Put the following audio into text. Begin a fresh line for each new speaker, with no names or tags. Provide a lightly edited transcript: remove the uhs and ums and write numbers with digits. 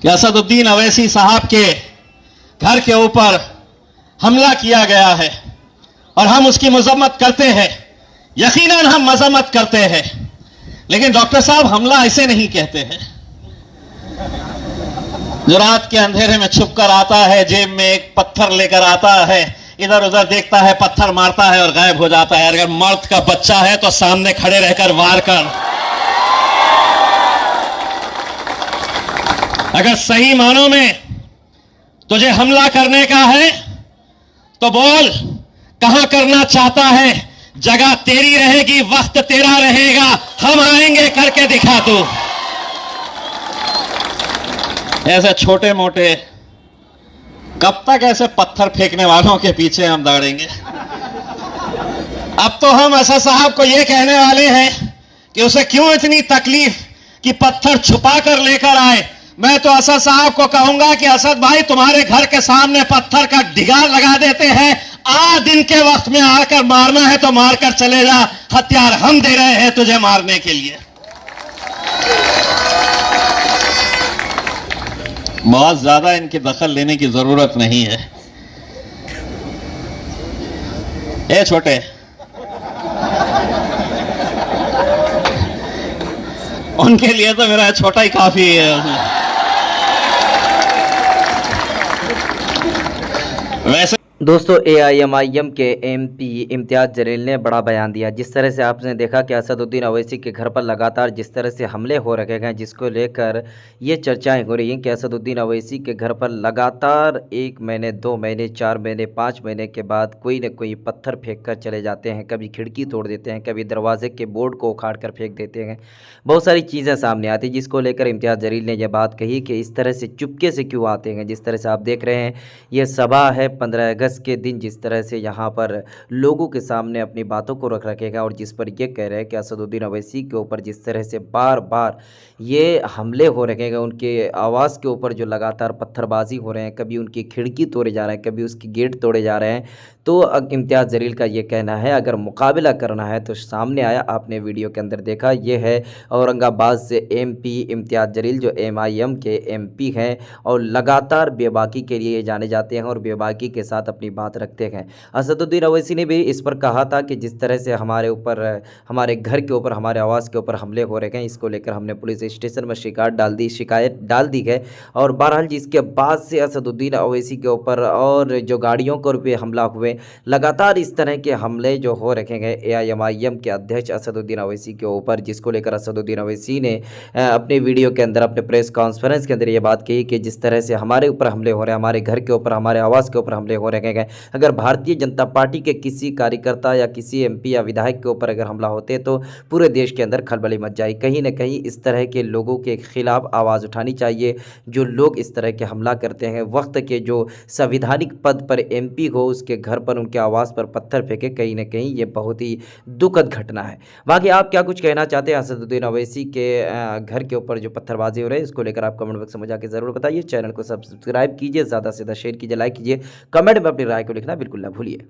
कि असदुद्दीन अवैसी साहब के घर के ऊपर हमला किया गया है और हम उसकी मजम्मत करते हैं। यकीनन हम मजम्मत करते हैं, लेकिन डॉक्टर साहब हमला ऐसे नहीं कहते हैं। जो रात के अंधेरे में छुप कर आता है, जेब में एक पत्थर लेकर आता है, इधर उधर देखता है, पत्थर मारता है और गायब हो जाता है। अगर मर्द का बच्चा है तो सामने खड़े रहकर वार कर। अगर सही मानों में तुझे हमला करने का है तो बोल, कहां करना चाहता है। जगह तेरी रहेगी, वक्त तेरा रहेगा, हम आएंगे, करके दिखा तू। ऐसे छोटे मोटे कब तक ऐसे पत्थर फेंकने वालों के पीछे हम दौड़ेंगे। अब तो हम असद साहब को यह कहने वाले हैं कि उसे क्यों इतनी तकलीफ कि पत्थर छुपा कर लेकर आए। मैं तो असद साहब को कहूंगा कि असद भाई, तुम्हारे घर के सामने पत्थर का ढिगार लगा देते हैं, आ दिन के वक्त में आकर मारना है तो मारकर चले जा, हथियार हम दे रहे हैं तुझे मारने के लिए। बहुत ज्यादा इनकी दखल लेने की जरूरत नहीं है। ए छोटे, उनके लिए तो मेरा छोटा ही काफी है। वैसे
दोस्तों, AIMIM के MP इम्तियाज़ जलील ने बड़ा बयान दिया। जिस तरह से आपने देखा कि असदुद्दीन अवैसी के घर पर लगातार जिस तरह से हमले हो रखे गए, जिसको लेकर ये चर्चाएं हो रही हैं कि असदुद्दीन अवैसी के घर पर लगातार 1 महीने, 2 महीने, 4 महीने, 5 महीने के बाद कोई न कोई पत्थर फेंक कर चले जाते हैं। कभी खिड़की तोड़ देते हैं, कभी दरवाजे के बोर्ड को उखाड़ कर फेंक देते हैं। बहुत सारी चीज़ें सामने आती, जिसको लेकर इम्तियाज़ जलील ने यह बात कही कि इस तरह से चुपके से क्यों आते हैं। जिस तरह से आप देख रहे हैं, ये सभा है 15 अगस्त के दिन, जिस तरह से यहाँ पर लोगों के सामने अपनी बातों को रख रखेगा और जिस पर ये कह रहे हैं कि असदुद्दीन अवैसी के ऊपर जिस तरह से बार बार ये हमले हो रखे हैं, उनके आवास के ऊपर जो लगातार पत्थरबाजी हो रहे हैं, कभी उनकी खिड़की तोड़े जा रहे हैं, कभी उसकी गेट तोड़े जा रहे हैं। तो इम्तियाज़ जलील का ये कहना है, अगर मुकाबला करना है तो सामने आया, आपने वीडियो के अंदर देखा। ये है औरंगाबाद से MP इम्तियाज़ जलील, जो MIM के MP हैं और लगातार बेबाकी के लिए जाने जाते हैं और बेबाकी के साथ अपनी बात रखते हैं। असदुद्दीन अवैसी ने भी इस पर कहा था कि जिस तरह से हमारे ऊपर, हमारे घर के ऊपर, हमारे आवास के ऊपर हमले हो रहे हैं, इसको लेकर हमने पुलिस स्टेशन में शिकायत डाल दी है। और बहरहाल जिसके बाद से असदुद्दीन अवैसी के ऊपर और जो गाड़ियों के ऊपर हमला हुए, लगातार इस तरह के हमले जो हो रखे हैं AIMIM के अध्यक्ष असदुद्दीन अवैसी के ऊपर, जिसको लेकर असदुद्दीन अवैसी ने अपने वीडियो के अंदर, अपने प्रेस कॉन्फ्रेंस के अंदर ये बात कही कि जिस तरह से हमारे ऊपर हमले हो रहे हैं, हमारे घर के ऊपर, हमारे आवास के ऊपर हमले हो रहे हैं, अगर भारतीय जनता पार्टी के किसी कार्यकर्ता या किसी MP या विधायक के ऊपर अगर हमला होते तो पूरे देश के अंदर खलबली मच जाए। कहीं न कहीं इस तरह के लोगों के खिलाफ आवाज़ उठानी चाहिए। जो लोग इस तरह के हमला करते हैं, वक्त के जो संविधानिक पद पर MP हो, उसके घर पर, उनके आवास पर पत्थर फेंके, कहीं न कहीं ये बहुत ही दुखद घटना है। बाकी आप क्या कुछ कहना चाहते हैं असदुद्दीन अवैसी के घर के ऊपर जो पत्थरबाजी हो रही है, इसको लेकर आप कमेंट बॉक्स में जाकर ज़रूर बताइए। चैनल को सब्सक्राइब कीजिए, ज़्यादा से ज़्यादा शेयर कीजिए, लाइक कीजिए, कमेंट में अपनी राय को लिखना बिल्कुल ना भूलिए।